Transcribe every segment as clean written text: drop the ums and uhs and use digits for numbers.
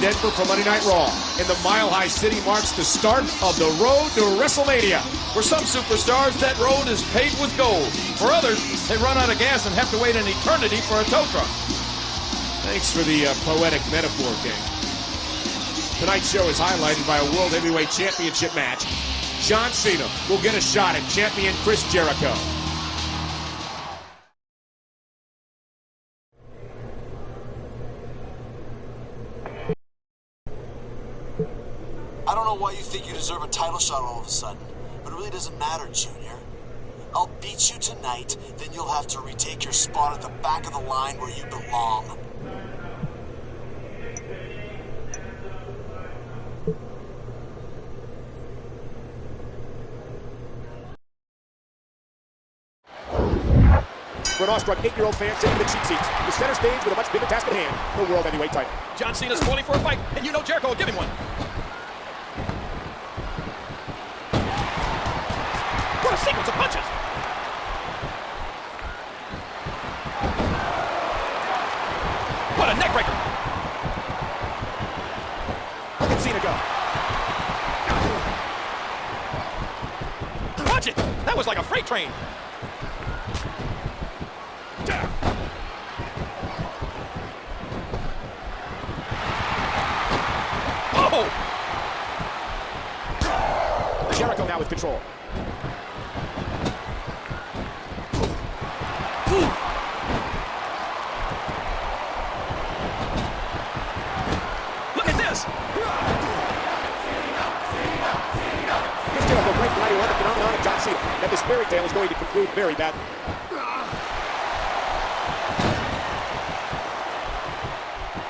Denver for Monday Night Raw. And the Mile High City marks the start of the road to WrestleMania. For some superstars, that road is paved with gold. For others, they run out of gas and have to wait an eternity for a tow truck. Thanks for the poetic metaphor, King. Tonight's show is highlighted by a World Heavyweight Championship match. John Cena will get a shot at champion Chris Jericho. I don't know why you think you deserve a title shot all of a sudden, but it really doesn't matter, Junior. I'll beat you tonight, then you'll have to retake your spot at the back of the line where you belong. For an awestruck 8-year-old fan sitting in the cheap seats, the center stage with a much bigger task at hand, the World Heavyweight title. John Cena's spoiling for a fight, and you know Jericho will give him one. What a sequence of punches! What a neckbreaker! Look at Cena go. Watch it! That was like a freight train. Oh! Jericho now with control. Look at this! Chris Jericho breaks the 91 phenomenon of John Cena, that this fairy tale is going to conclude very badly.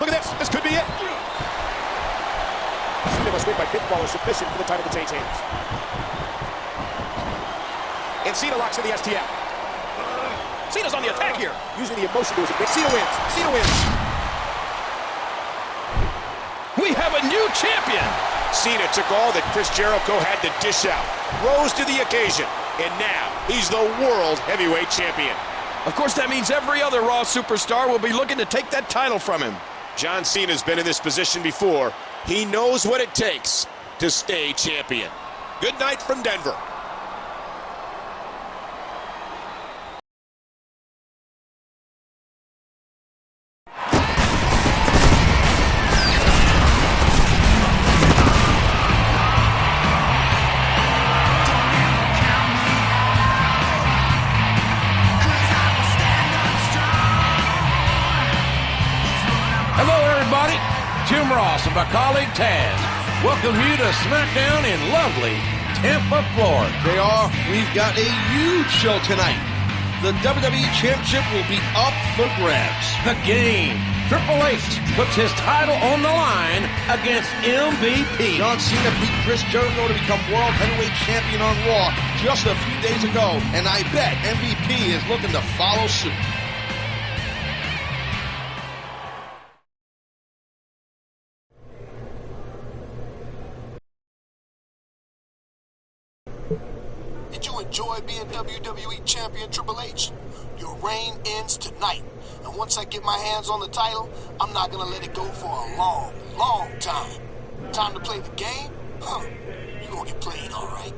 Look at this! This could be it! Cena must win by pinfall or submission for the title to change hands. And Cena locks in the STF. Cena's on the attack here. Using the emotion to his advantage. Cena wins! Cena wins! We have a new champion! Cena took all that Chris Jericho had to dish out, rose to the occasion, and now he's the World Heavyweight Champion. Of course, that means every other Raw superstar will be looking to take that title from him. John Cena's been in this position before. He knows what it takes to stay champion. Good night from Denver. Jim Ross and my colleague Taz welcome you to SmackDown in lovely Tampa, Florida. JR, we've got a huge show tonight. The WWE Championship will be up for grabs. The game. Triple H puts his title on the line against MVP. John Cena beat Chris Jericho to become World Heavyweight Champion on Raw just a few days ago, and I bet MVP is looking to follow suit. Did you enjoy being WWE Champion Triple H? Your reign ends tonight. And once I get my hands on the title, I'm not gonna let it go for a long, long time. Time to play the game? Huh. You're gonna get played, all right.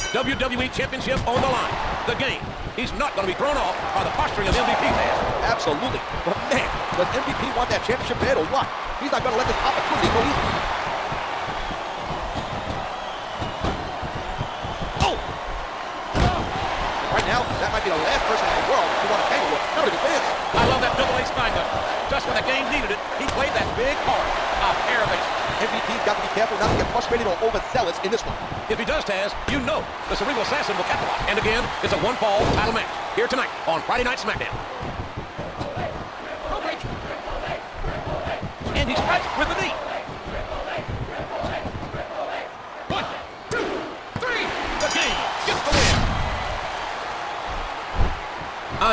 WWE Championship on the line. The game. He's not going to be thrown off by the posturing of MVP Taz. Absolutely. But man, does MVP want that championship bed or what? He's not going to let this opportunity go easy. Oh! Right now, that might be the last person in the world who want to tangle with. Nobody defends. I love that double A spine buster. Just when the game needed it, he played that big card. A pair of aces. MVP's got to be careful not to get frustrated or overzealous in this one. If he does, Taz, you know the Cerebral Assassin will capitalize. And again, it's a one-fall title match here tonight on Friday Night SmackDown. And he strikes with the knee. 1, 2, 3. The game gets the win.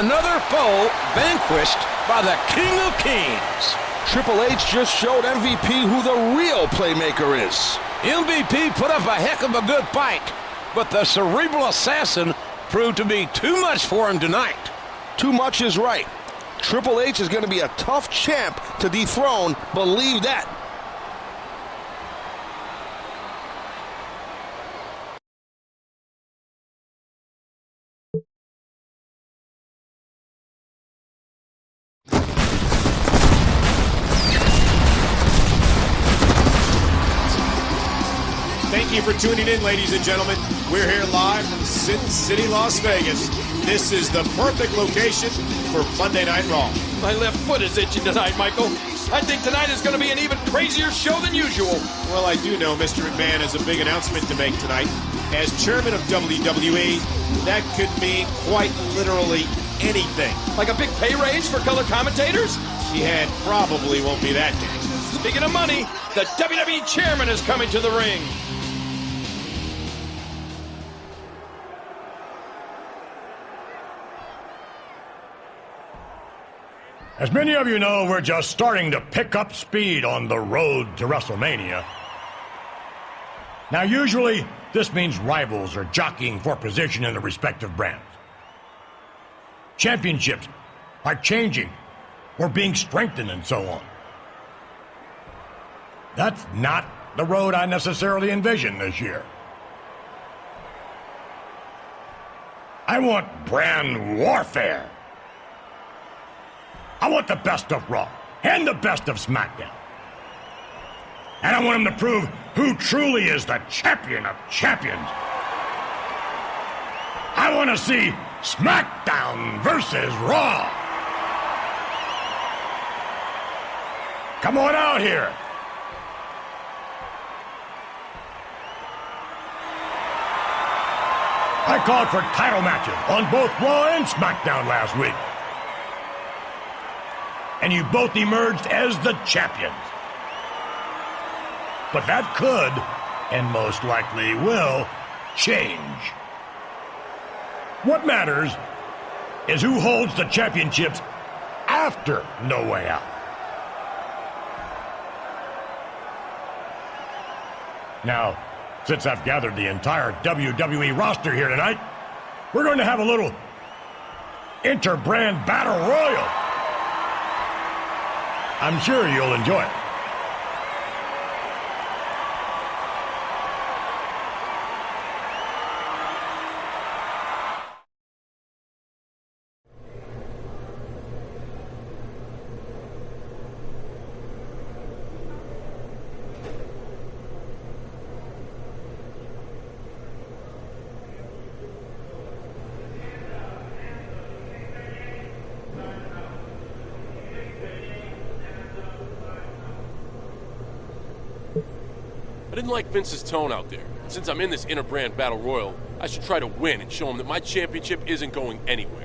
Another foe vanquished by the King of Kings. Triple H just showed MVP who the real playmaker is. MVP put up a heck of a good fight, but the cerebral assassin proved to be too much for him tonight. Too much is right. Triple H is going to be a tough champ to dethrone, believe that. Thank you for tuning in, ladies and gentlemen. We're here live from Sin City, Las Vegas. This is the perfect location for Monday Night Raw. My left foot is itching tonight, Michael. I think tonight is going to be an even crazier show than usual. Well, I do know Mr. McMahon has a big announcement to make tonight. As chairman of WWE, that could mean quite literally anything. Like a big pay raise for color commentators? And probably won't be that big. Speaking of money, the WWE chairman is coming to the ring. As many of you know, we're just starting to pick up speed on the road to WrestleMania. Now, usually, this means rivals are jockeying for position in the respective brands. Championships are changing or being strengthened and so on. That's not the road I necessarily envision this year. I want brand warfare. I want the best of Raw and the best of SmackDown. And I want them to prove who truly is the champion of champions. I want to see SmackDown versus Raw. Come on out here. I called for title matches on both Raw and SmackDown last week. And you both emerged as the champions. But that could, and most likely will, change. What matters is who holds the championships after No Way Out. Now, since I've gathered the entire WWE roster here tonight, we're going to have a little inter-brand battle royal. I'm sure you'll enjoy it. I didn't like Vince's tone out there. Since I'm in this inter-brand battle royal, I should try to win and show him that my championship isn't going anywhere.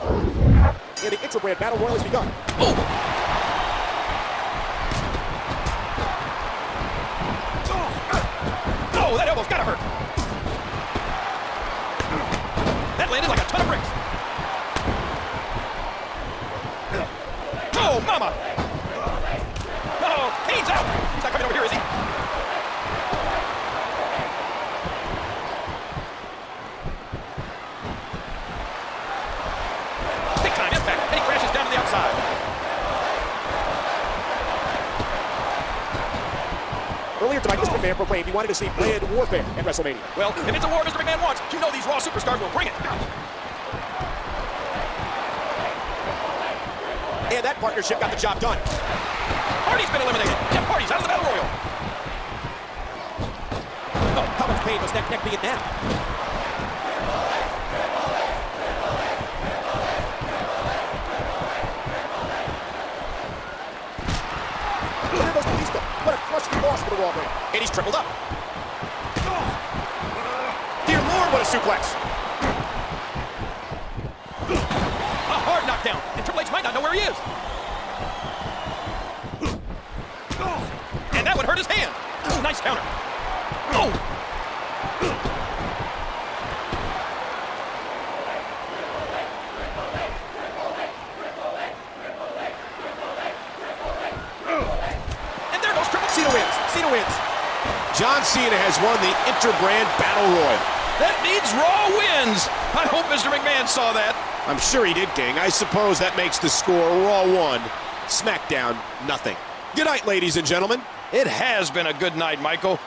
And the inter-brand battle royal has begun. Oh! Oh, that elbow's gotta hurt. That landed like a ton of bricks. Oh, mama! Oh, Kane's out! He's not coming over here, is he? Big time impact, and he crashes down to the outside. Earlier tonight, Mr. McMahon proclaimed he wanted to see brand warfare at WrestleMania. Well, if it's a war Mr. McMahon wants, you know these Raw superstars will bring it. And that partnership got the job done. Hardy's been eliminated. Jeff Hardy's out of the Battle Royal. Oh, how much pain must that neck be in now? There goes Batista. What a crushing loss for the Raw brand. And he's tripled up. Dear Lord, what a suplex. A hard knockdown, and Triple H might not know where he is. And that would hurt his hand. Ooh, nice counter. Oh! John Cena has won the Interbrand Battle Royal. That means Raw wins. I hope Mr. McMahon saw that. I'm sure he did, King. I suppose that makes the score Raw 1, SmackDown nothing. Good night, ladies and gentlemen. It has been a good night, Michael.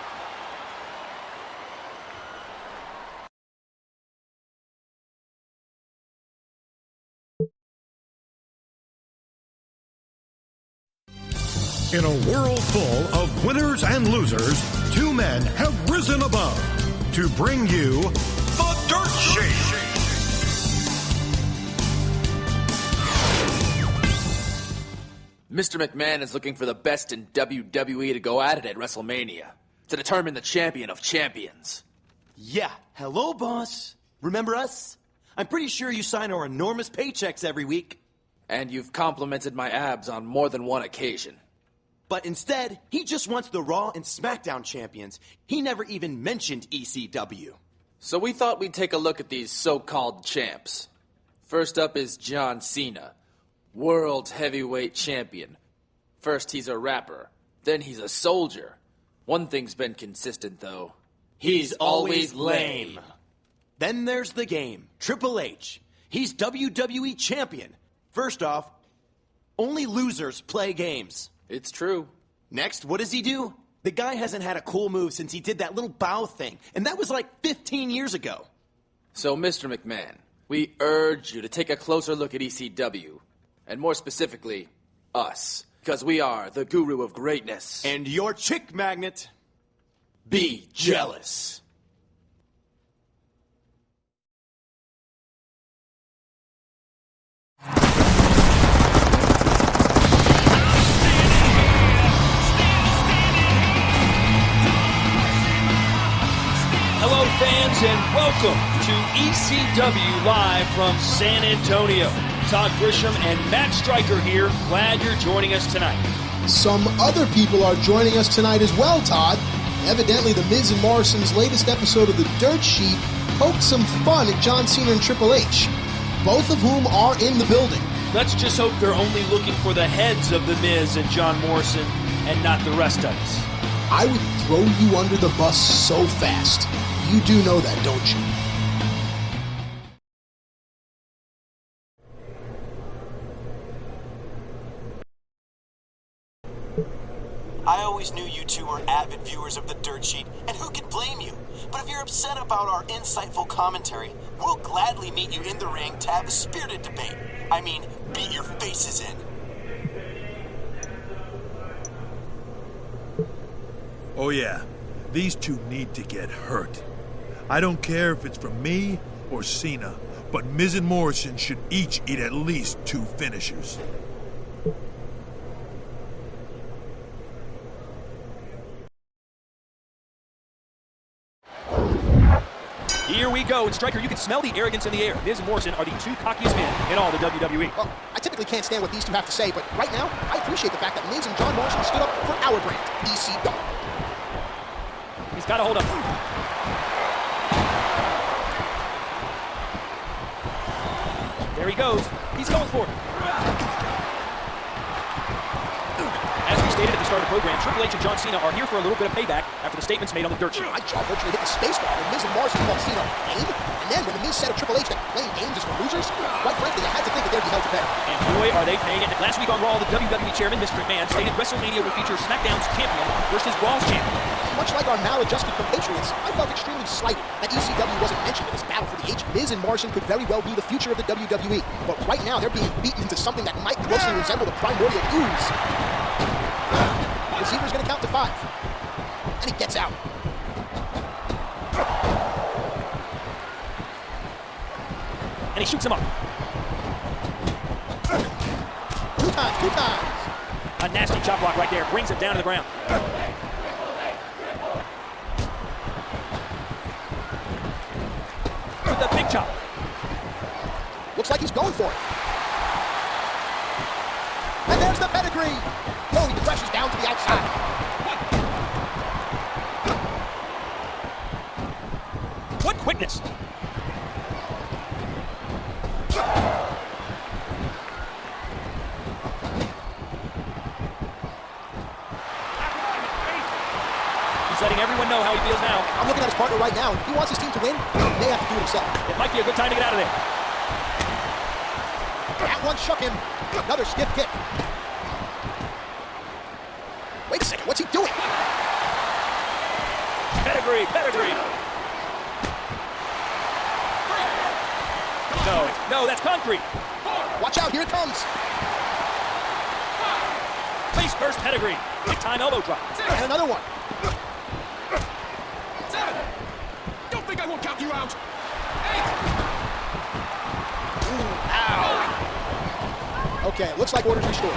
In a world full of winners and losers, two men have risen above to bring you The Dirt Sheet. Mr. McMahon is looking for the best in WWE to go at it at WrestleMania to determine the champion of champions. Yeah, hello, boss. Remember us? I'm pretty sure you sign our enormous paychecks every week. And you've complimented my abs on more than one occasion. But instead, he just wants the Raw and SmackDown champions. He never even mentioned ECW. So we thought we'd take a look at these so-called champs. First up is John Cena, World Heavyweight Champion. First he's a rapper, then he's a soldier. One thing's been consistent, though. He's always lame. Then there's the game, Triple H. He's WWE Champion. First off, only losers play games. It's true. Next, what does he do? The guy hasn't had a cool move since he did that little bow thing, and that was like 15 years ago. So, Mr. McMahon, we urge you to take a closer look at ECW, and more specifically, us, because we are the guru of greatness. And your chick magnet. Be jealous. Hello, fans, and welcome to ECW Live from San Antonio. Todd Grisham and Matt Stryker here. Glad you're joining us tonight. Some other people are joining us tonight as well, Todd. Evidently, The Miz and Morrison's latest episode of The Dirt Sheet poked some fun at John Cena and Triple H, both of whom are in the building. Let's just hope they're only looking for the heads of The Miz and John Morrison and not the rest of us. I would throw you under the bus so fast. You do know that, don't you? I always knew you two were avid viewers of The Dirt Sheet, and who can blame you? But if you're upset about our insightful commentary, we'll gladly meet you in the ring to have a spirited debate. I mean, beat your faces in. Oh yeah, these two need to get hurt. I don't care if it's from me or Cena, but Miz and Morrison should each eat at least 2 finishers. Here we go, and Stryker, you can smell the arrogance in the air. Miz and Morrison are the two cockiest men in all the WWE. Well, I typically can't stand what these two have to say, but right now, I appreciate the fact that Miz and John Morrison stood up for our brand, ECW. He's got to hold up. There he goes. He's going for it. As we stated at the start of the program, Triple H and John Cena are here for a little bit of payback after the statements made on the Dirt Sheet. My jaw virtually hit the space bar when Miz and Morrison called Cena lame. And then when the Miz said of Triple H that playing games is for losers, quite frankly, I had to think that they'd be held to pay. And boy, are they paying it. Last week on Raw, the WWE chairman, Mr. McMahon, stated WrestleMania will feature SmackDown's champion versus Raw's champion. Much like our maladjusted compatriots, I felt extremely slighted that ECW wasn't mentioned in this battle for the H. Miz and Morrison could very well be the future of the WWE, but right now they're being beaten into something that might closely resemble the primordial ooze. The receiver's going to count to 5, and he gets out. And he shoots him up. 2 times. A nasty chop block right there, brings him down to the ground. With the big chop. Looks like he's going for it. And there's the pedigree. Oh, he crashes down to the outside. What quickness. He's letting everyone know how he feels now. I'm looking at his partner right now. If he wants his team to win, he may have to do it himself. It might be a good time to get out of there. That one shook him. Another stiff kick. Wait a second, what's he doing? Pedigree, pedigree. No, that's concrete. Watch out, here it comes. Face first pedigree. Big time elbow drop. And another one. 7. Don't think I won't count you out. 8. Ow. Okay, looks like order's restored.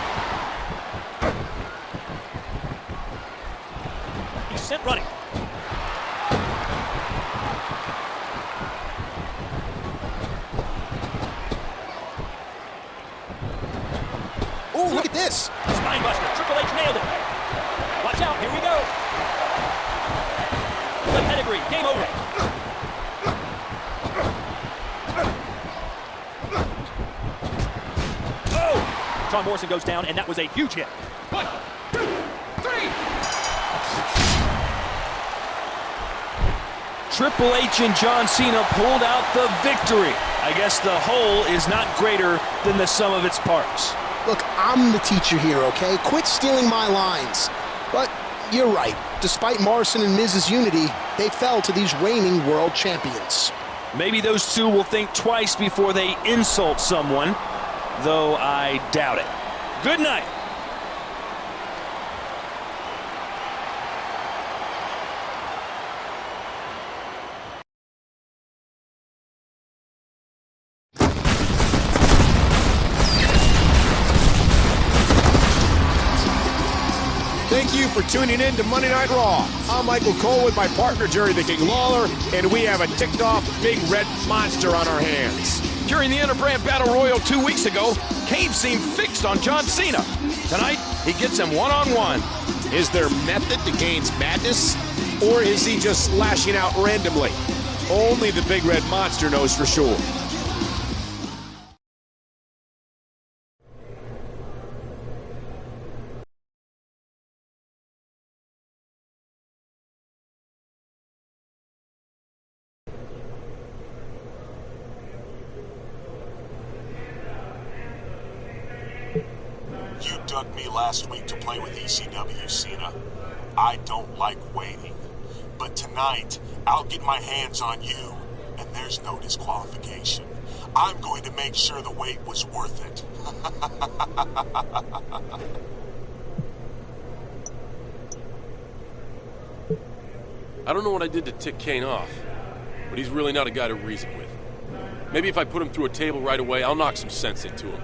He's sent running. Ooh, look at this. Spinebuster. Triple H nailed it. Watch out. Here we go. The pedigree. Game over. Oh! John Morrison goes down, and that was a huge hit. 1, 2, 3. Triple H and John Cena pulled out the victory. I guess the whole is not greater than the sum of its parts. Look, I'm the teacher here, okay? Quit stealing my lines. But you're right. Despite Morrison and Miz's unity, they fell to these reigning world champions. Maybe those two will think twice before they insult someone, though I doubt it. Good night. Thank you for tuning in to Monday Night Raw. I'm Michael Cole with my partner Jerry the King Lawler, and we have a ticked-off big red monster on our hands. During the Interbrand Battle Royal 2 weeks ago, Kane seemed fixed on John Cena. Tonight, he gets him one-on-one. Is there method to Kane's madness, or is he just lashing out randomly? Only the big red monster knows for sure. You dug me last week to play with ECW, Cena. I don't like waiting. But tonight, I'll get my hands on you, and there's no disqualification. I'm going to make sure the wait was worth it. I don't know what I did to tick Kane off, but he's really not a guy to reason with. Maybe if I put him through a table right away, I'll knock some sense into him.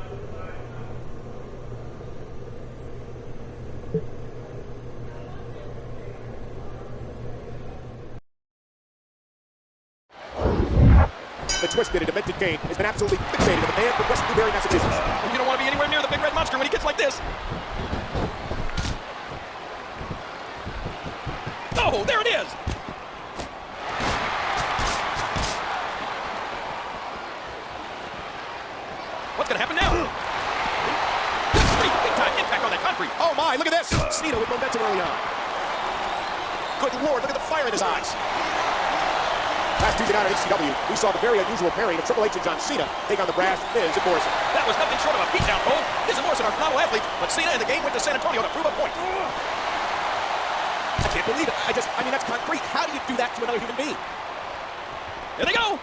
The twisted and demented Kane has been absolutely fixated on the man from West Newbury, Massachusetts. You don't want to be anywhere near the big red monster when he gets like this. Oh, there it is. What's going to happen now? Big time impact on that concrete. Oh my, look at this! Cena with momentum early on. Good Lord, look at the fire in his eyes. Last Tuesday night at ECW, we saw the very unusual pairing of Triple H and John Cena take on the brass Miz and Morrison. That was nothing short of a beatdown, Cole. Miz and Morrison are phenomenal athletes, but Cena and the game went to San Antonio to prove a point. I can't believe it. I mean, that's concrete. How do you do that to another human being? Here they go.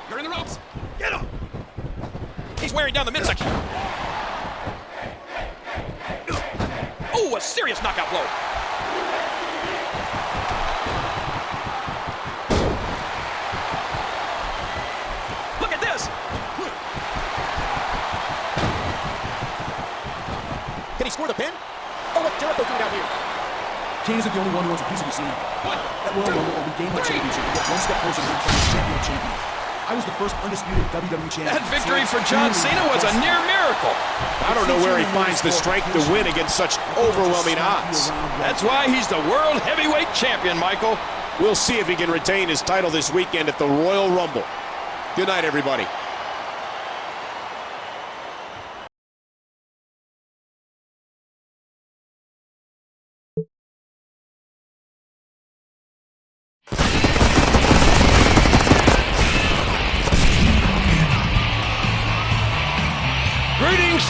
You're in the ropes. Get him. He's wearing down the midsection. Oh, a serious knockout blow. Look at this. Can he score the pin? Oh, what Jericho doing out here? Kane isn't the only one who wants a piece of you, Cena. That Royal Rumble will regain my championship and get one step closer to becoming champion. I was the first undisputed WWE champion. That victory for John Cena was a near miracle. I don't know where he finds the strength to win against such overwhelming odds. That's why he's the World Heavyweight Champion, Michael. We'll see if he can retain his title this weekend at the Royal Rumble. Good night, everybody.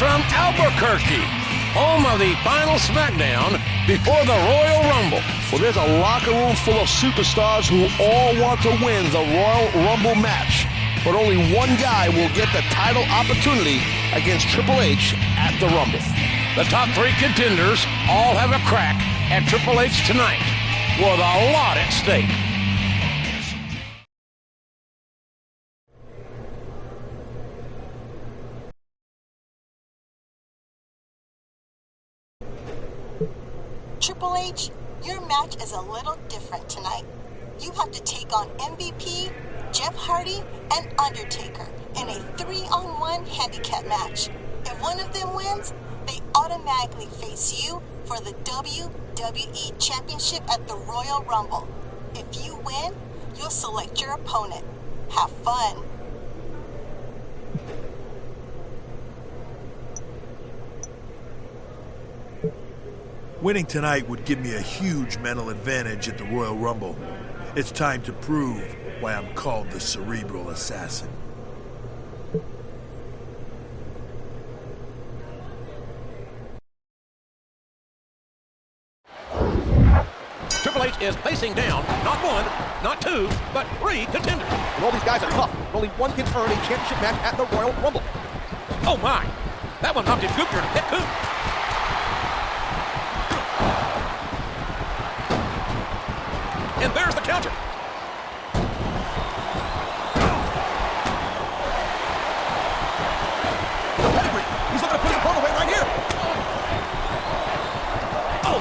from Albuquerque, home of the final SmackDown before the Royal Rumble. Well, there's a locker room full of superstars who all want to win the Royal Rumble match. But only one guy will get the title opportunity against Triple H at the Rumble. The top 3 contenders all have a crack at Triple H tonight, with a lot at stake. Triple H, your match is a little different tonight. You have to take on MVP, Jeff Hardy, and Undertaker in a 3-on-1 handicap match. If one of them wins, they automatically face you for the WWE Championship at the Royal Rumble. If you win, you'll select your opponent. Have fun. Winning tonight would give me a huge mental advantage at the Royal Rumble. It's time to prove why I'm called the Cerebral Assassin. Triple H is facing down, not 1, not 2, but 3 contenders. And all these guys are tough. Only one can earn a championship match at the Royal Rumble. Oh my! That one knocked his Gunther in a pit coup. And there's the counter. The pedigree. He's looking to put his opponent away right here. Oh!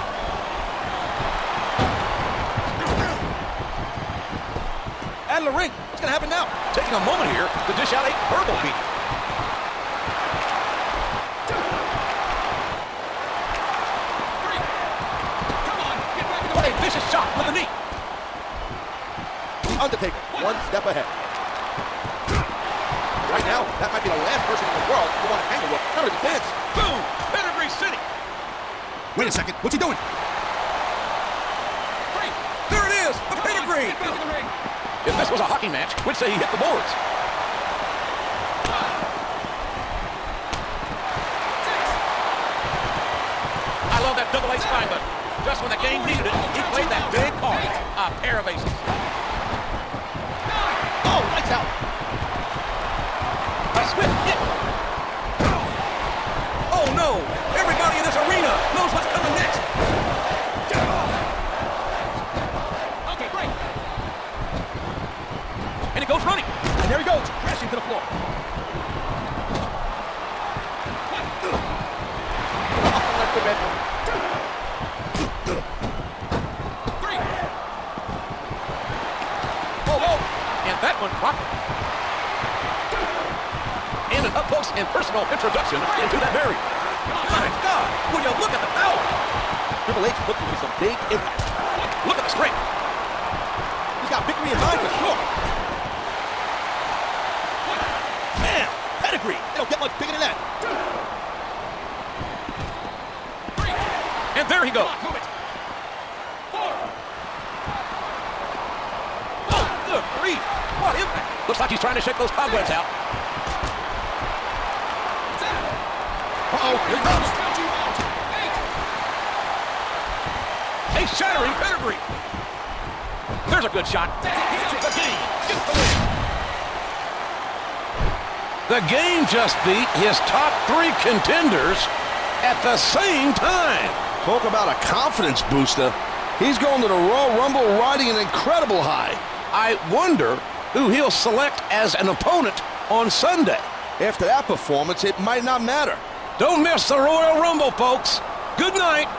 Out of the ring. What's going to happen now? Taking a moment here to dish out a verbal beat. What a vicious shot with the knee. The Undertaker, one step ahead. Right now, that might be the last person in the world who want to hang with. How did he dance? Boom! Pedigree City. Wait a second. What's he doing? There it is! The pedigree! If this was a hockey match, we'd say he hit the boards. I love that double A spine button. Just when the game needed it, he played that big card. A pair of aces. Oh, lights out. A swift hit. Oh, no. Everybody in this arena knows what's coming next. Okay, break. And he goes running. And there he goes, crashing to the floor. That one popped. And an up-close and personal introduction into that barrier. My God, will you look at the power? Triple H looking for some big impact. Look at the strength. He's got victory in mind for sure. Man, pedigree. They don't get much bigger than that. And there he goes. Oh, good grief. What impact? Looks like he's trying to shake those cobwebs out. Uh-oh, here he comes. A shattering pedigree. There's a good shot. The game gets the win. The game just beat his top 3 contenders at the same time. Talk about a confidence booster. He's going to the Royal Rumble riding an incredible high. I wonder who he'll select as an opponent on Sunday. After that performance, it might not matter. Don't miss the Royal Rumble, folks. Good night.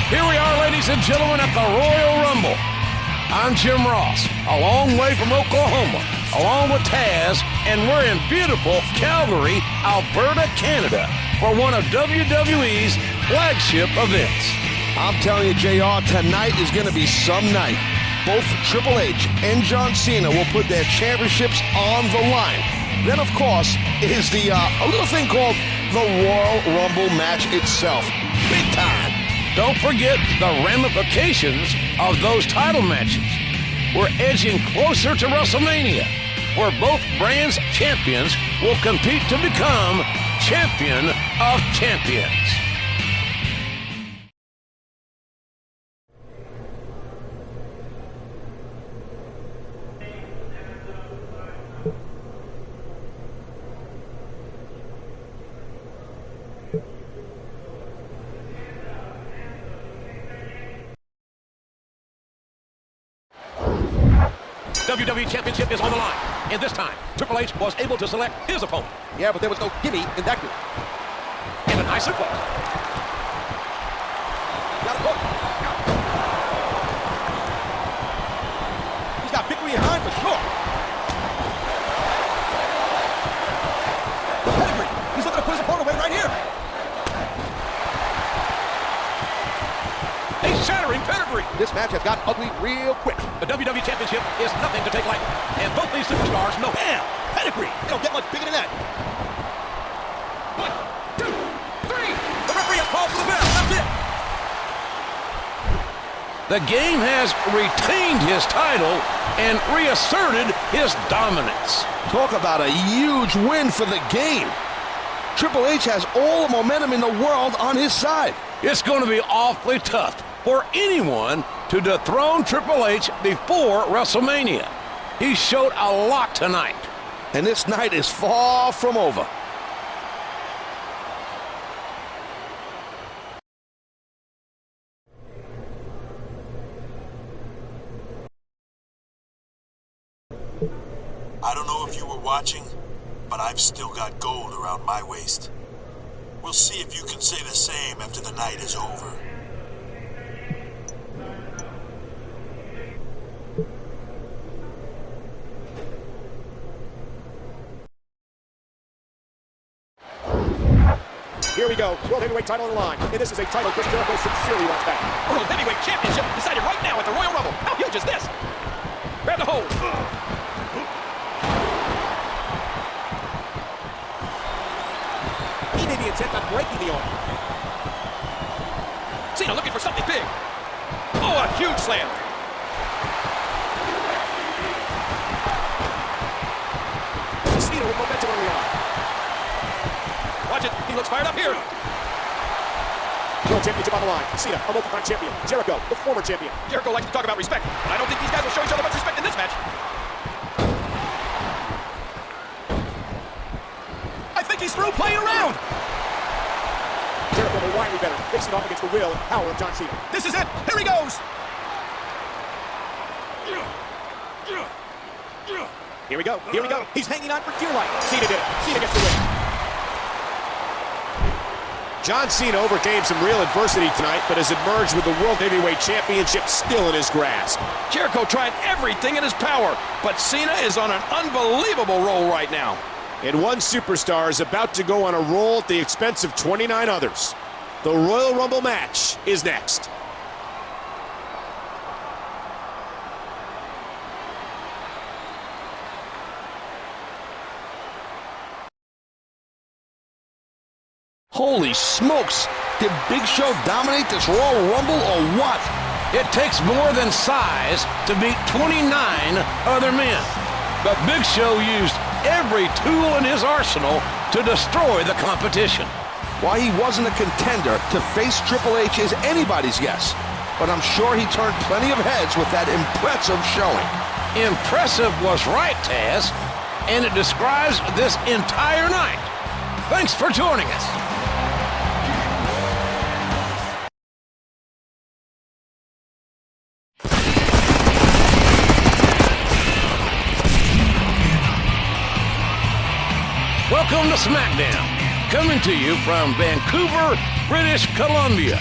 Here we are, ladies and gentlemen, at the Royal Rumble. I'm Jim Ross, a long way from Oklahoma, along with Taz, and we're in beautiful Calgary, Alberta, Canada, for one of WWE's flagship events. I'm telling you, JR, tonight is going to be some night. Both Triple H and John Cena will put their championships on the line. Then, of course, is a little thing called the Royal Rumble match itself. Big time. don't forget the ramifications of those title matches. We're edging closer to WrestleMania, where both brands' champions will compete to become champion of champions. WWE Championship is on the line. And this time, Triple H was able to select his opponent. Yeah, but there was no gimme in that group. And an high suplex. Got a hook. He's got victory in mind for sure. The pedigree. He's looking to put his opponent away right here. A shattering pedigree. This match has gotten ugly real quick. The WWE Championship is nothing to take lightly. And both these superstars know it. Bam! Pedigree. They don't get much bigger than that. 1, 2, 3. The referee has called for the bell. That's it. The game has retained his title and reasserted his dominance. Talk about a huge win for the game. Triple H has all the momentum in the world on his side. It's going to be awfully tough for anyone to dethrone Triple H before WrestleMania. He showed a lot tonight. And this night is far from over. I don't know if you were watching, but I've still got gold around my waist. We'll see if you can say the same after the night is over. Here we go. World Heavyweight title on the line. And this is a title Chris Jericho sincerely wants back. World Heavyweight Championship decided right now at the Royal Rumble. How huge is this? Grab the hold. He may be intent on breaking the arm. Cena looking for something big. Oh, a huge slam. Cena with momentum early on. Watch it. He looks fired up here. World Championship on the line. Cena, a multi-time champion. Jericho, the former champion. Jericho likes to talk about respect, but I don't think these guys will show each other much respect in this match. I think he's through playing around. Jericho, the widely better, facing off against the will and power of John Cena. This is it. Here he goes. Here we go. Here we go. He's hanging on for dear life. Cena did it. Cena gets the win. John Cena overcame some real adversity tonight, but has emerged with the World Heavyweight Championship still in his grasp. Jericho tried everything in his power, but Cena is on an unbelievable roll right now. And one superstar is about to go on a roll at the expense of 29 others. The Royal Rumble match is next. Holy smokes! Did Big Show dominate this Royal Rumble or what? It takes more than size to beat 29 other men. But Big Show used every tool in his arsenal to destroy the competition. Why he wasn't a contender to face Triple H is anybody's guess. But I'm sure he turned plenty of heads with that impressive showing. Impressive was right, Taz. And it describes this entire night. Thanks for joining us. Welcome to SmackDown, coming to you from Vancouver, British Columbia.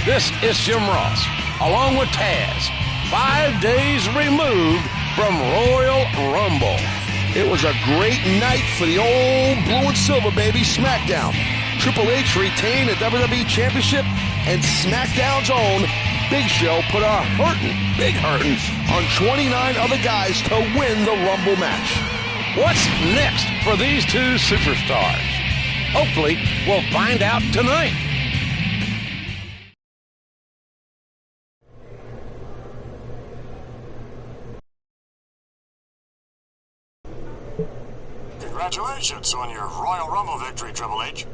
This is Jim Ross, along with Taz, 5 days removed from Royal Rumble. It was a great night for the old blue and silver, baby, SmackDown. Triple H retained the WWE Championship, and SmackDown's own Big Show put a big hurtin' on 29 other guys to win the Rumble match. What's next for these two superstars? Hopefully, we'll find out tonight. Congratulations on your Royal Rumble victory, Triple H.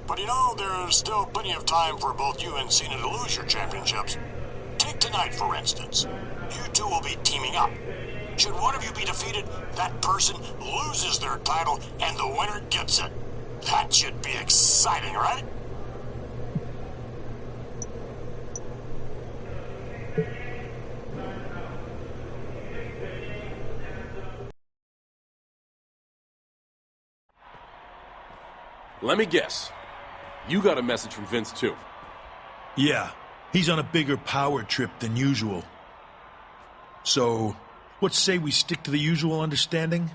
But you know, there's still plenty of time for both you and Cena to lose your championships. Take tonight, for instance. You two will be teaming up. Should one of you be defeated, that person loses their title and the winner gets it. That should be exciting, right? Let me guess. You got a message from Vince, too. Yeah, he's on a bigger power trip than usual. So, let's say we stick to the usual understanding?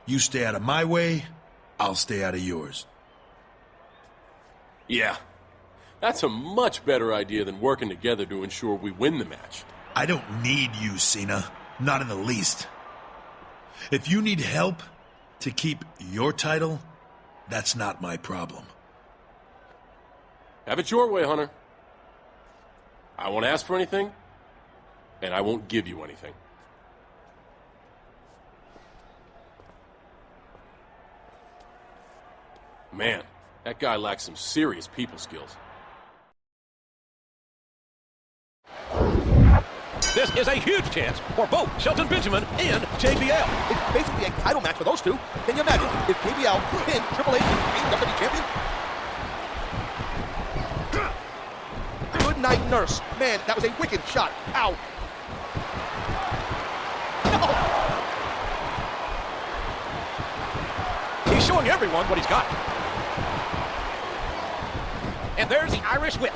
You stay out of my way, I'll stay out of yours. Yeah. That's a much better idea than working together to ensure we win the match. I don't need you, Cena. Not in the least. If you need help to keep your title, that's not my problem. Have it your way, Hunter. I won't ask for anything, and I won't give you anything. Man, that guy lacks some serious people skills. This is a huge chance for both Shelton Benjamin and JBL. It's basically a title match for those two. Can you imagine if JBL pinned Triple H and became WWE champion? Good night, nurse. Man, that was a wicked shot. Ow. No. He's showing everyone what he's got. And there's the Irish whip.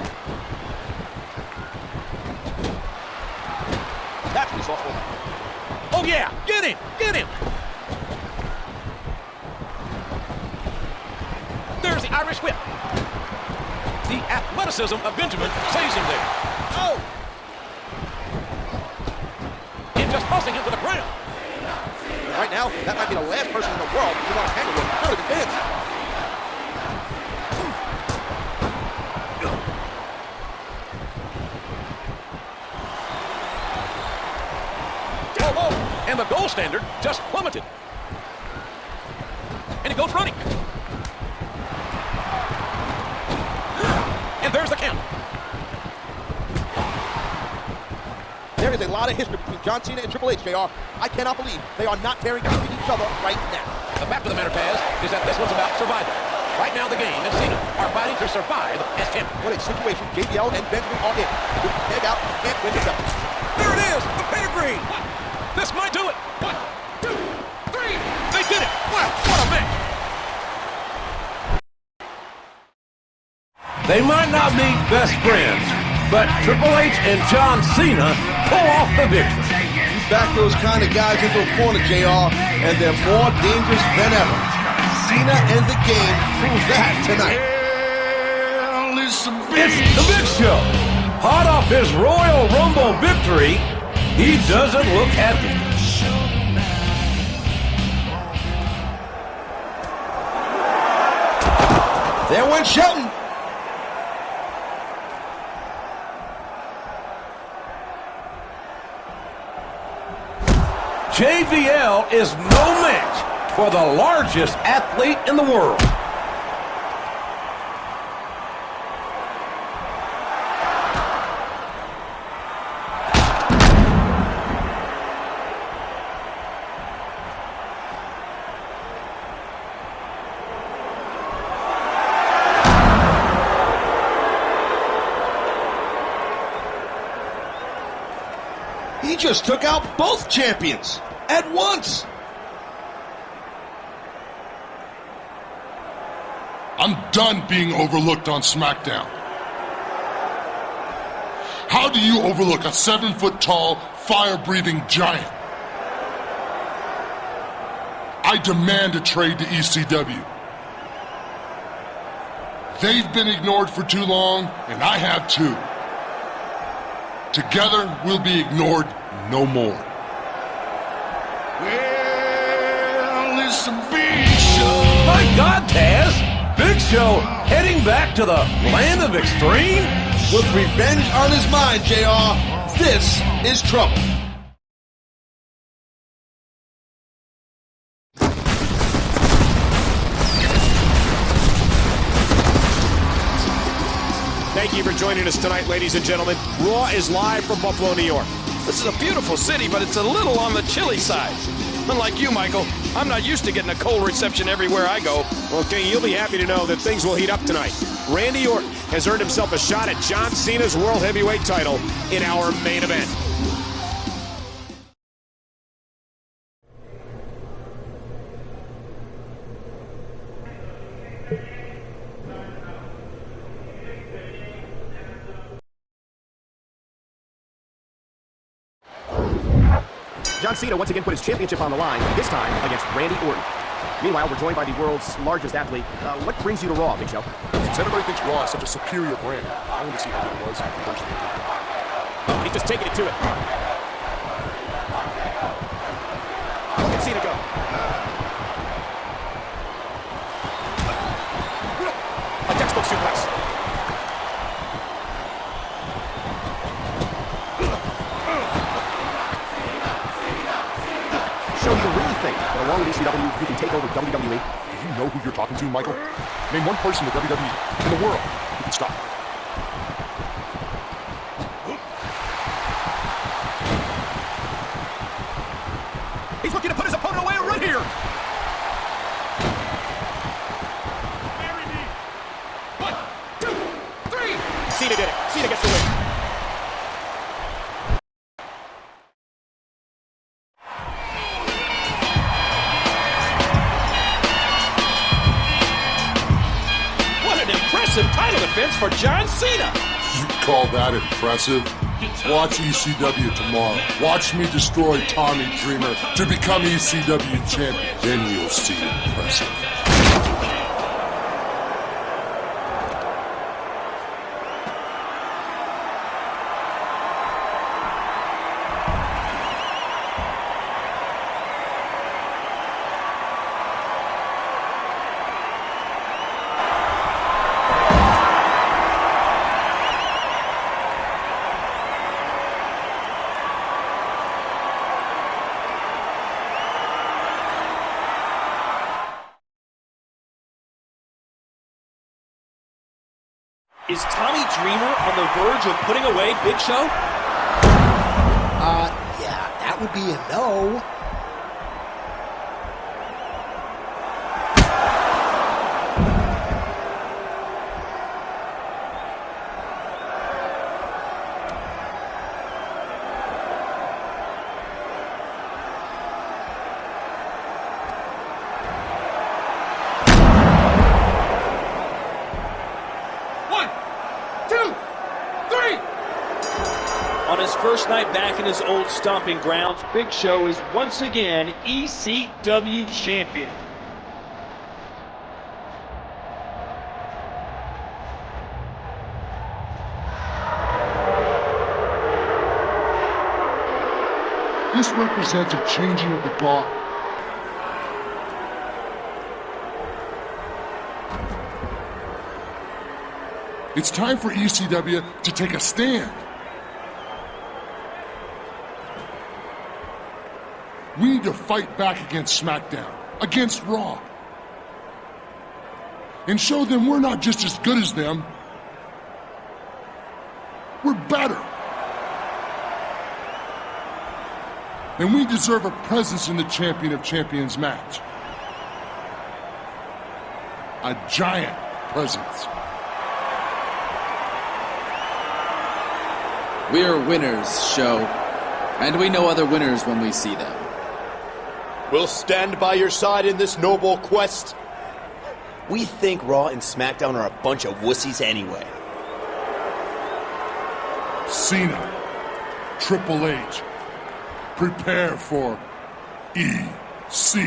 That's resourceful. Oh yeah, get him, get him. There's the Irish whip. The athleticism of Benjamin saves him there. Oh! And just tossing him to the ground. Right now, that might be the last person in the world who's on a tangle with. Not even Vince. And the goal standard just plummeted. And he goes running. And there's the count. There is a lot of history between John Cena and Triple H, JR. I cannot believe they are not tearing down each other right now. The fact of the matter, Taz, is that this one's about survival. Right now, the game and Cena are fighting to survive as champions. What a situation JBL and Benjamin are in. With the tag out, can't win the belt. There it is, the pedigree. This might do it. 1, 2, 3. They did it. Wow, what a match. They might not be best friends, but Triple H and John Cena pull off the victory. Back those kind of guys into a corner, JR, and they're more dangerous than ever. Cena and the game prove that tonight. It's the Big Show. Hot off his Royal Rumble victory, he doesn't look happy. There went Shelton. JBL is no match for the largest athlete in the world. He just took out both champions at once. I'm done being overlooked on SmackDown. How do you overlook a 7-foot-tall, fire-breathing giant? I demand a trade to ECW. They've been ignored for too long, and I have too. Together, we'll be ignored no more. Well, it's a Big Show. My God, Taz! Big Show heading back to the land of extreme? With revenge on his mind, JR, this is trouble. joining us tonight, ladies and gentlemen. Raw is live from Buffalo, New York. This is a beautiful city, but it's a little on the chilly side. Unlike you, Michael, I'm not used to getting a cold reception everywhere I go. Okay, you'll be happy to know that things will heat up tonight. Randy Orton has earned himself a shot at John Cena's World Heavyweight title in our main event. John Cena once again put his championship on the line, this time against Randy Orton. Meanwhile, we're joined by the world's largest athlete. What brings you to Raw, Big Show? Since everybody thinks Raw is such a superior brand, I wanted to see how it was personally. He's just taking it to it. Look at Cena go. A textbook suplex. Show, you really think that along with ECW, you can take over WWE? Do you know who you're talking to, Michael? Name one person in the WWE, in the world, who can stop. He's looking to put his opponent away right here. Marry me. 1, 2, 3. Cena did it. Cena gets the win. Title defense for John Cena. You call that impressive? Watch ECW tomorrow. Watch me destroy Tommy Dreamer to become ECW champion. Then you'll see impressive. Is Tommy Dreamer on the verge of putting away Big Show? Yeah, that would be a no. On his first night back in his old stomping grounds, Big Show is once again ECW champion. This represents a changing of the guard. It's time for ECW to take a stand. We need to fight back against SmackDown, against Raw, and show them we're not just as good as them, we're better. And we deserve a presence in the Champion of Champions match. A giant presence. We are winners, Show, and we know other winners when we see them. We'll stand by your side in this noble quest. We think Raw and SmackDown are a bunch of wussies anyway. Cena, Triple H, prepare for ECW.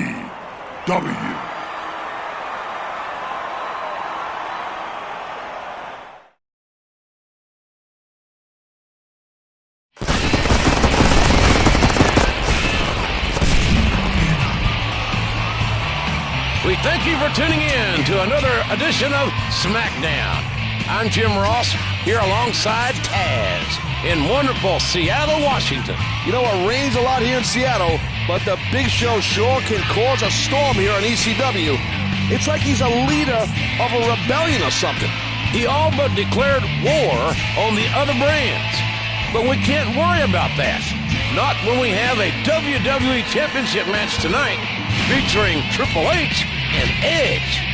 We thank you for tuning in to another edition of SmackDown. I'm Jim Ross, here alongside Taz in wonderful Seattle, Washington. You know, it rains a lot here in Seattle, but the Big Show sure can cause a storm here on ECW. It's like he's a leader of a rebellion or something. He all but declared war on the other brands. But we can't worry about that. Not when we have a WWE Championship match tonight featuring Triple H and Edge.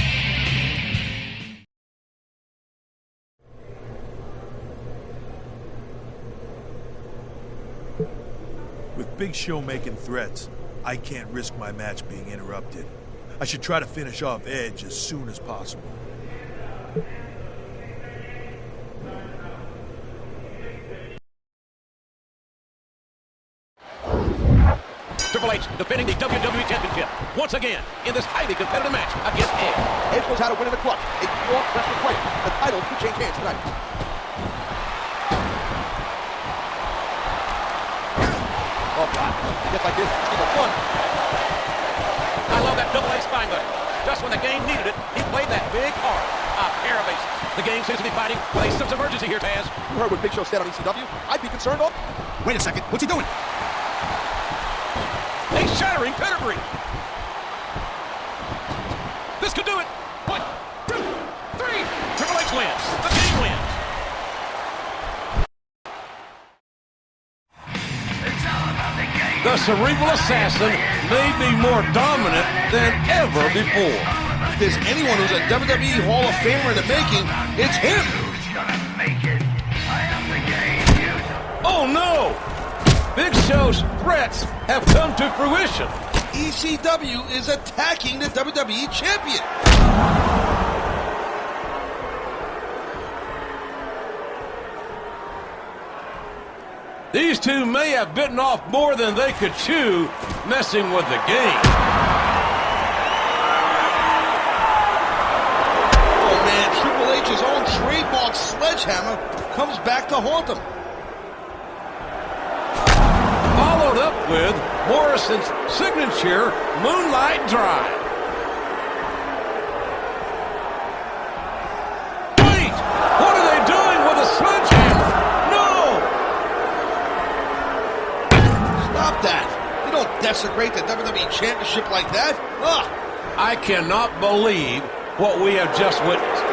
With Big Show making threats, I can't risk my match being interrupted. I should try to finish off Edge as soon as possible. Triple H defending the WWE Championship once again in this highly competitive match against Edge. Edge knows how to win in the clutch. A pure wrestling player. The title could change hands tonight. Oh, God. Just like this, it's a fun. I love that double A spine buster. Just when the game needed it, he played that big card. A pair of aces. The game seems to be fighting with a sense of urgency here, Taz. You heard what Big Show said on ECW? I'd be concerned of... Wait a second. What's he doing? A shattering pedigree. This could do it. 1, 2, 3. Triple H wins. The game wins. The cerebral assassin may be more dominant than ever before. If there's anyone who's a WWE Hall of Famer in the making, it's him. Oh no! Big Show's threats have come to fruition. ECW is attacking the WWE Champion. These two may have bitten off more than they could chew, messing with the game. Oh man, Triple H's own trademark sledgehammer comes back to haunt him. Followed up with Morrison's signature Moonlight Drive. Wait! What are they doing with a sledgehammer? No! Stop that. You don't desecrate the WWE Championship like that. Ugh. I cannot believe what we have just witnessed.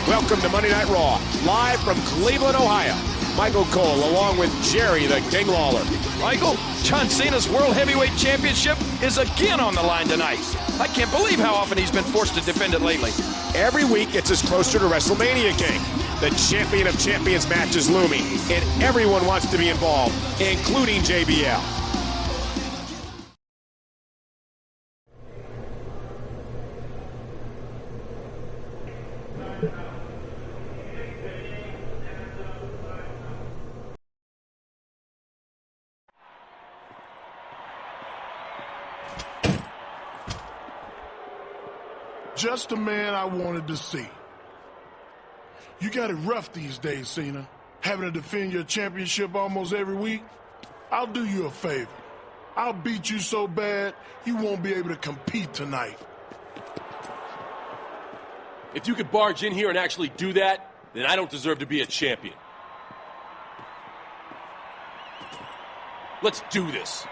Welcome to Monday Night Raw, live from Cleveland, Ohio. Michael Cole, along with Jerry the King Lawler. Michael, John Cena's World Heavyweight Championship is again on the line tonight. I can't believe how often he's been forced to defend it lately. Every week, it's us closer to WrestleMania, King. The Champion of Champions match is looming, and everyone wants to be involved, including JBL. Just the man I wanted to see. You got it rough these days, Cena. Having to defend your championship almost every week. I'll do you a favor. I'll beat you so bad, you won't be able to compete tonight. If you could barge in here and actually do that, then I don't deserve to be a champion. Let's do this.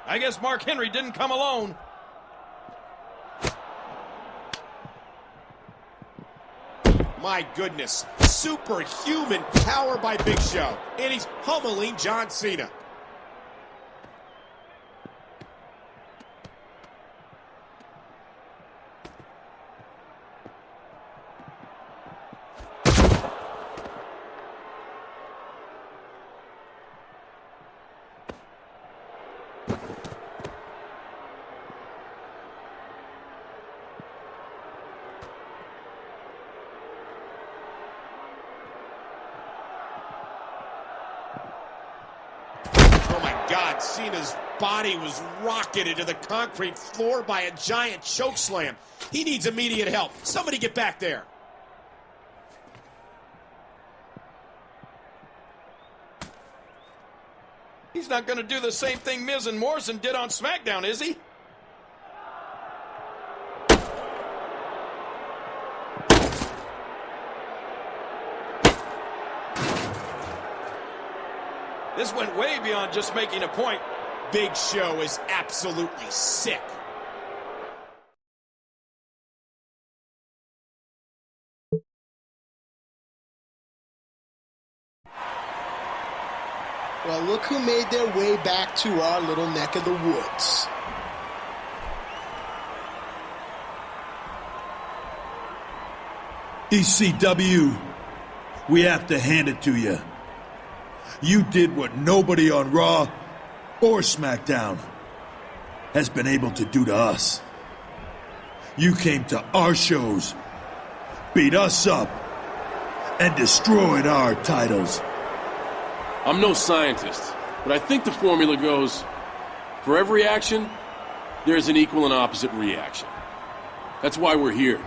I guess Mark Henry didn't come alone. My goodness, superhuman power by Big Show. And he's pummeling John Cena. Oh my God, Cena's body was rocketed to the concrete floor by a giant choke slam. He needs immediate help. Somebody get back there. He's not going to do the same thing Miz and Morrison did on SmackDown, is he? This went way beyond just making a point. Big Show is absolutely sick. Well, look who made their way back to our little neck of the woods. ECW, we have to hand it to you. You did what nobody on Raw or SmackDown has been able to do to us. You came to our shows, beat us up, and destroyed our titles. I'm no scientist, but I think the formula goes, for every action, there's an equal and opposite reaction. That's why we're here,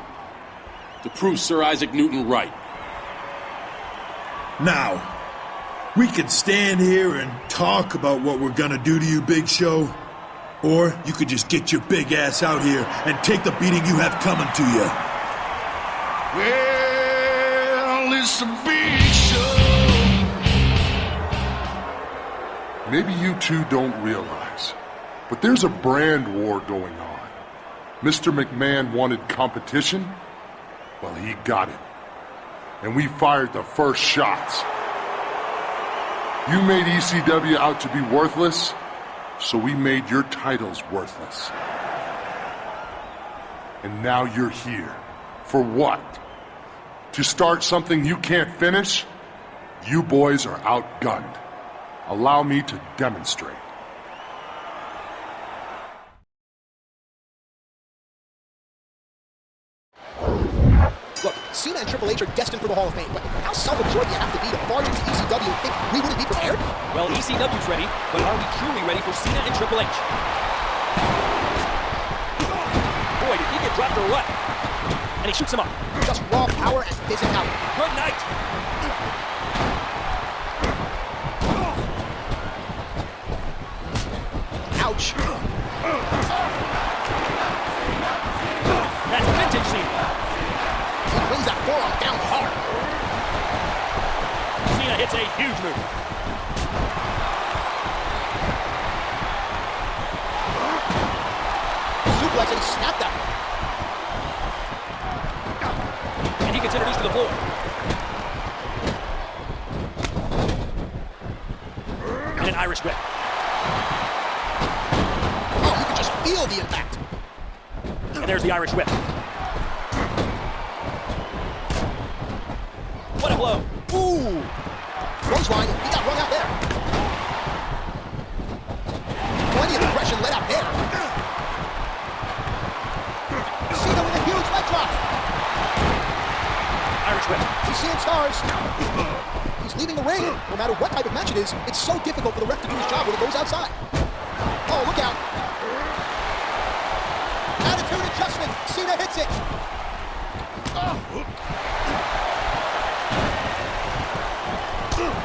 to prove Sir Isaac Newton right. Now, we can stand here and talk about what we're gonna do to you, Big Show, or you could just get your big ass out here and take the beating you have coming to you. Well, it's a big show. Maybe you two don't realize, but there's a brand war going on. Mr. McMahon wanted competition. Well, he got it. And we fired the first shots. You made ECW out to be worthless, so we made your titles worthless. And now you're here. For what? To start something you can't finish? You boys are outgunned. Allow me to demonstrate. Look, Cena and Triple H are destined for the Hall of Fame, but how self-absorbed do you have to be to barge into ECW and think we wouldn't be prepared? Well, ECW's ready, but are we truly ready for Cena and Triple H? Boy, did he get dropped or what? And he shoots him up. Just raw power and physicality. Good night. Ouch. That's vintage Cena. He brings that forearm down hard. Cena hits a huge move. Suplex and he snapped that. And he gets introduced to the floor. And an Irish whip. Oh, you can just feel the impact. And there's the Irish whip. What a blow. Ooh. Clothesline. He got rung out there. Plenty of aggression let out there. Cena with a huge leg drop. Irish whip. He's seeing stars. He's leaving the ring. No matter what type of match it is, it's so difficult for the ref to do his job when it goes outside. Oh, look out. Attitude adjustment. Cena hits it.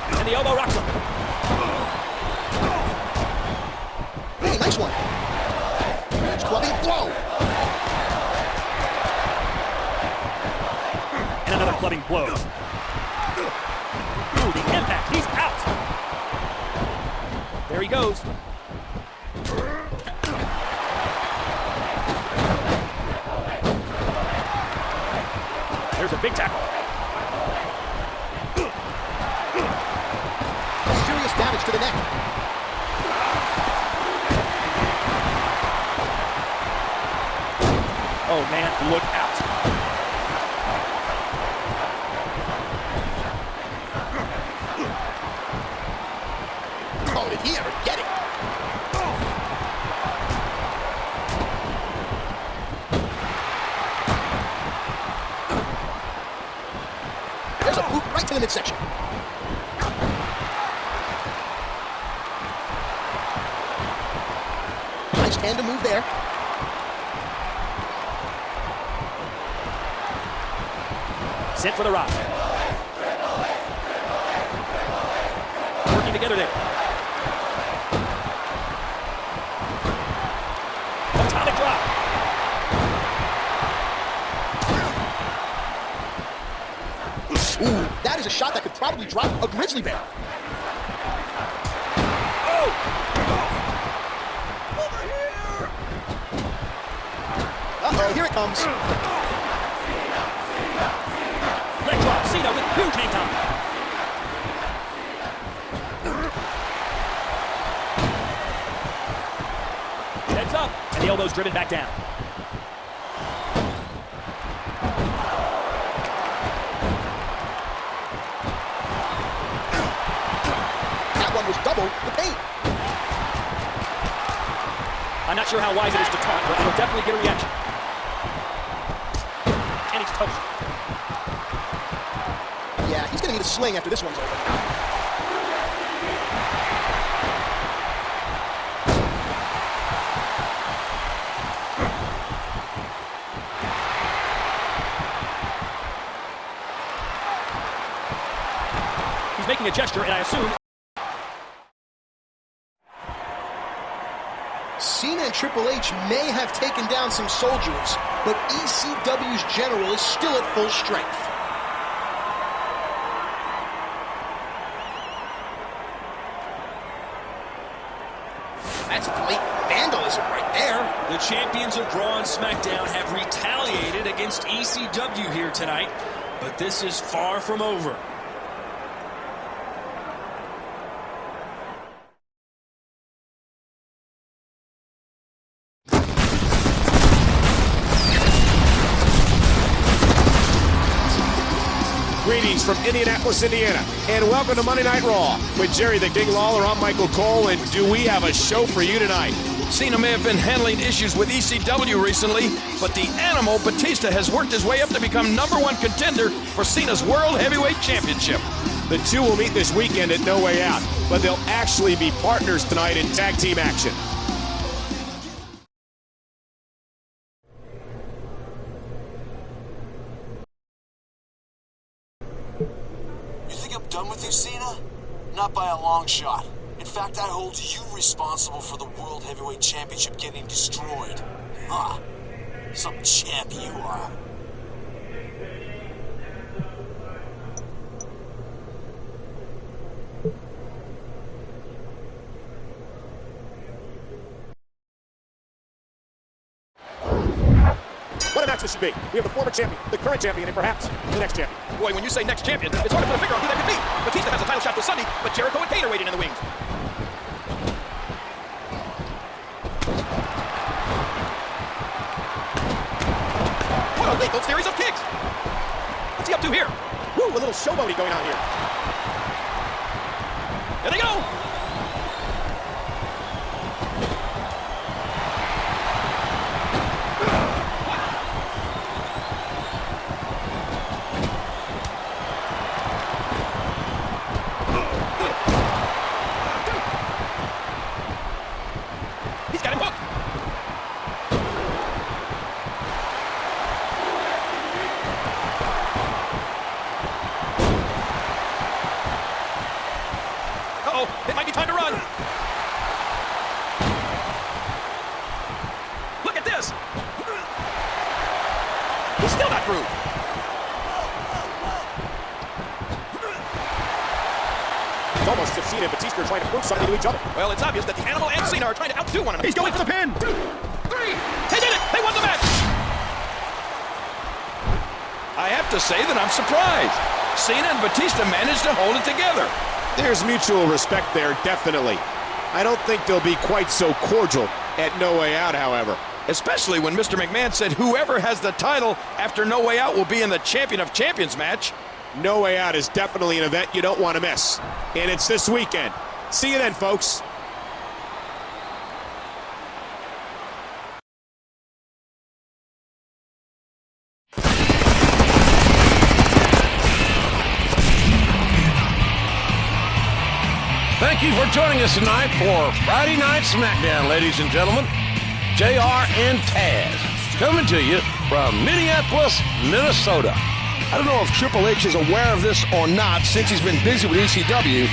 And the elbow rocks him. Hey, nice one. It's clubbing blow. And another clubbing blow. Ooh, the impact. He's out. There he goes. there's a big tackle. Serious damage to the neck. Oh, man, look out. Oh, did he ever get it? There's a boot right to the midsection. Nice tandem move there. Sent for the rock. Working together there. Atomic drop. Ooh, that is a shot that could probably drop a grizzly bear. Uh-oh, here it comes. Leg drop. Cena with huge hang time. Heads up, and the elbow's driven back down. That one was double the pain. I'm not sure how wise it is to taunt, but it'll definitely get a reaction. And he's toast. Yeah, he's gonna need a sling after this one's over. He's making a gesture, and I assume Cena and Triple H may have taken down some soldiers, but ECW's general is still at full strength. That's blatant vandalism right there. the champions of Raw and SmackDown have retaliated against ECW here tonight, but this is far from over. Greetings from Indianapolis, Indiana, and welcome to Monday Night Raw with Jerry the King Lawler. I'm Michael Cole, and do we have a show for you tonight? Cena may have been handling issues with ECW recently, but the Animal Batista has worked his way up to become #1 contender for Cena's World Heavyweight Championship. The two will meet this weekend at No Way Out, but they'll actually be partners tonight in tag team action. Done with you, Cena? Not by a long shot. In fact, I hold you responsible for the World Heavyweight Championship getting destroyed. Huh. Some champ you are. What a match this should be. We have the former champion, the current champion, and perhaps the next champion. Boy, when you say next champion, it's hard to put a figure on who that could be. Batista has a title shot this Sunday, but Jericho and Kane are waiting in the wings. What a lethal series of kicks! What's he up to here? Woo, a little showboating going on here. There they go! He's got him hooked. Uh-oh, it might be time to run. Look at this. He's still not through. It's almost as if Cena and Batista are trying to prove something to each other. Well, it's obvious that the Animal and Cena are trying to outdo one another. He's going for the pin. 2, 3. They did it! They won the match! I I have to say that I'm surprised. Cena and Batista managed to hold it together. There's mutual respect there, definitely. I don't think they'll be quite so cordial at No Way Out, however. Especially when Mr. McMahon said whoever has the title after No Way Out will be in the Champion of Champions match. No Way Out is definitely an event you don't want to miss. And it's this weekend. See you then, folks. Thank you for joining us tonight for Friday Night SmackDown, ladies and gentlemen. JR and Taz coming to you from Minneapolis, Minnesota. I don't know if Triple H is aware of this or not since he's been busy with ECW,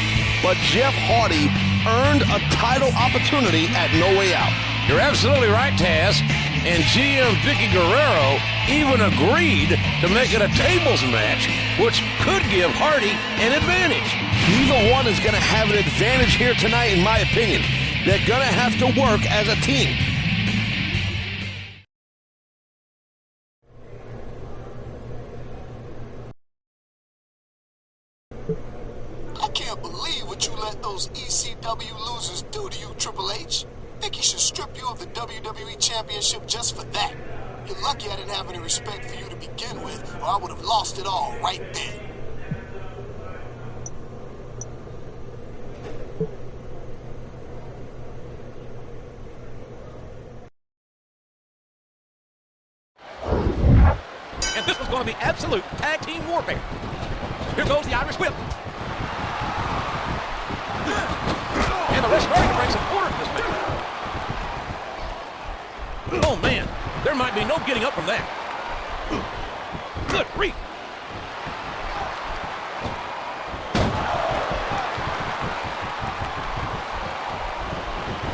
but Jeff Hardy earned a title opportunity at No Way Out. You're absolutely right, Taz. And GM Vicky Guerrero even agreed to make it a tables match, which could give Hardy an advantage. Neither one is going to have an advantage here tonight, in my opinion. They're going to have to work as a team. I can't believe what you let those ECW losers do to you, Triple H. Think he should strip you of the WWE Championship just for that. You're lucky I didn't have any respect for you to begin with, or I would have lost it all right there. And this was going to be absolute tag team warfare. Here goes the Irish whip. And the rest starting to bring some order to this match. Oh, man. There might be no getting up from that. Good grief.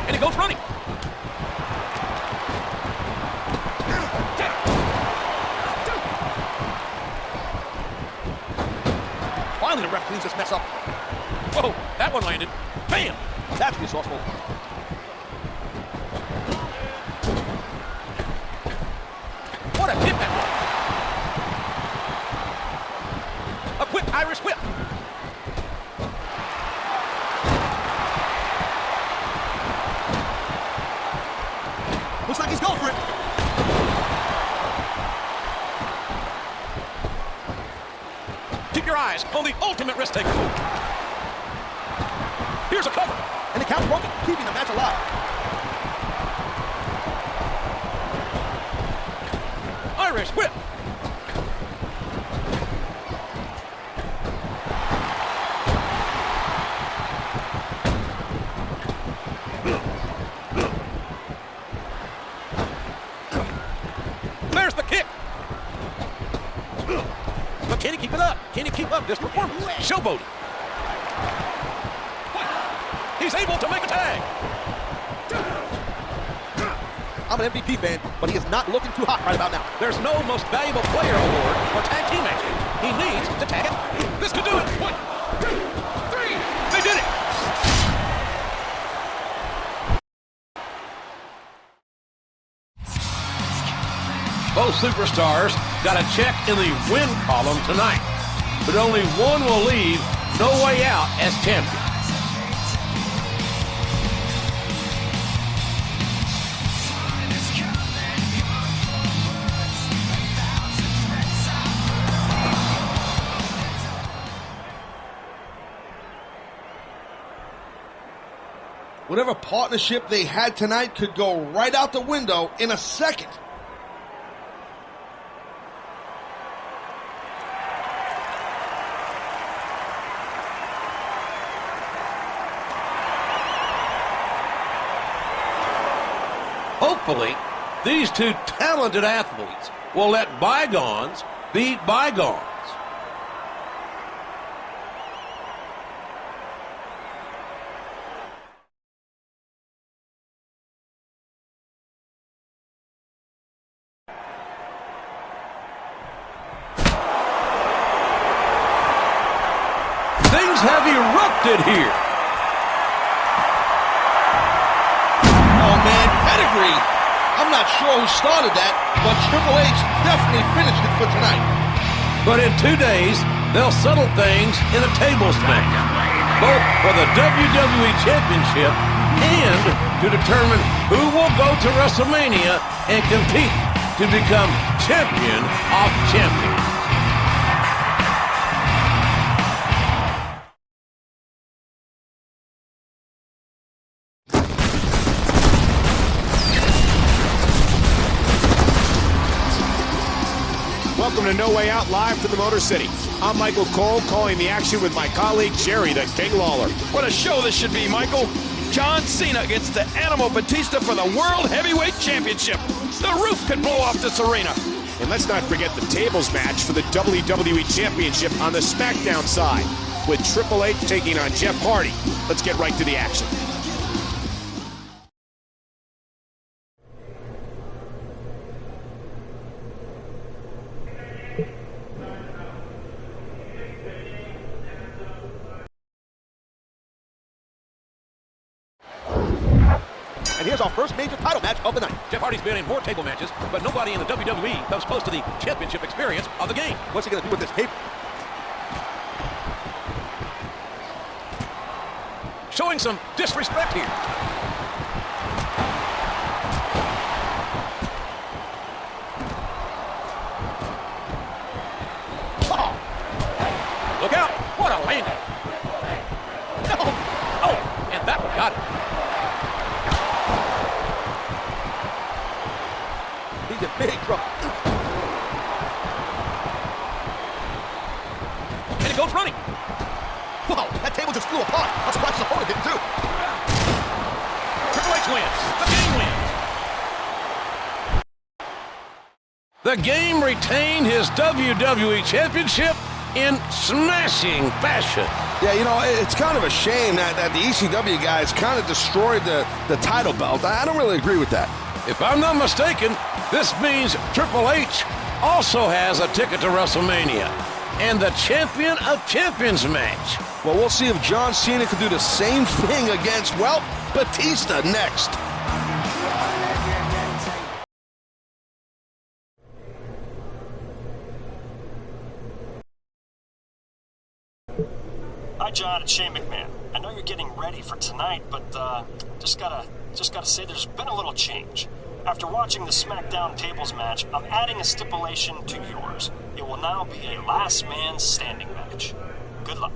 And he goes running. Finally, the ref cleans this mess up. Whoa, that one landed. Bam! That's resourceful. What a hit that was. A quick Irish whip. Looks like he's going for it. Keep your eyes on the ultimate risk taker. Here's a cover. And the count broken, keeping the match alive. Irish whip. There's the kick. But can he keep it up? Can he keep up this performance? Showboating. He's able to make a tag. I'm an MVP fan, but he is not looking too hot right about now. There's no most valuable player award or tag team match. He needs to tag it. This could do it. 1, 2, 3. They did it. Both superstars got a check in the win column tonight, but only one will leave No Way Out as champion. Whatever partnership they had tonight could go right out the window in a second. Hopefully, these two talented athletes will let bygones be bygones. Things have erupted here. Oh man, pedigree. I'm not sure who started that, but Triple H definitely finished it for tonight. But in 2 days, they'll settle things in a tables match, both for the WWE Championship and to determine who will go to WrestleMania and compete to become champion of champions. Welcome to No Way Out, live from the Motor City. I'm Michael Cole, calling the action with my colleague Jerry the King Lawler. What a show this should be, Michael. John Cena against the Animal Batista for the World Heavyweight Championship. The roof could blow off this arena. And let's not forget the tables match for the WWE Championship on the SmackDown side, with Triple H taking on Jeff Hardy. Let's get right to the action. And here's our first major title match of the night. Jeff Hardy's been in more table matches, but nobody in the WWE comes close to the championship experience of the game. What's he going to do with this table? Showing some disrespect here. Oh. Look out! What a landing! No! Oh, and that one got it. He's in big trouble. And it goes running. Wow, that table just flew apart. I'm surprised his opponent didn't too. Triple H wins. The game wins. The game retained his WWE Championship in smashing fashion. Yeah, you know, it's kind of a shame that the ECW guys kind of destroyed the title belt. I don't really agree with that. If I'm not mistaken, this means Triple H also has a ticket to WrestleMania and the Champion of Champions match. Well, we'll see if John Cena can do the same thing against, well, Batista next. Hi, John. It's Shane McMahon. I know you're getting ready for tonight, but just gotta say there's been a little change. After watching the SmackDown tables match, I'm adding a stipulation to yours. It will now be a last man standing match. Good luck.